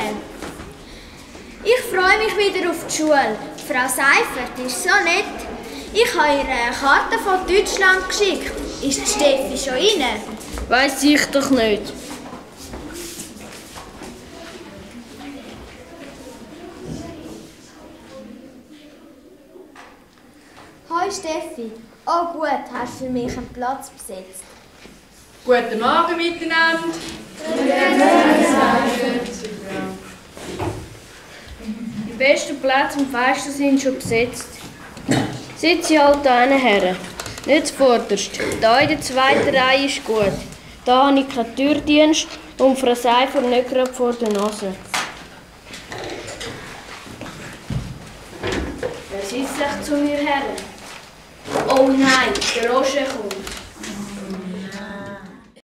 Michael. Ich freue mich wieder auf die Schule. Frau Seifert ist so nett. Ich habe ihr eine Karte von Deutschland geschickt. Ist die Steffi schon rein? Weiss ich doch nicht. Hoi Steffi. Oh gut, hast du für mich einen Platz besetzt? Guten Morgen miteinander. Die besten Plätze am Fenster sind schon besetzt. Sitze halt da her. Nicht zuvorderst. Da in der zweiten Reihe ist gut. Da habe ich keinen Türdienst und Frau Seifert nicht gerade vor der Nase. Wer sitzt sich zu mir her? Oh nein, der Roger kommt.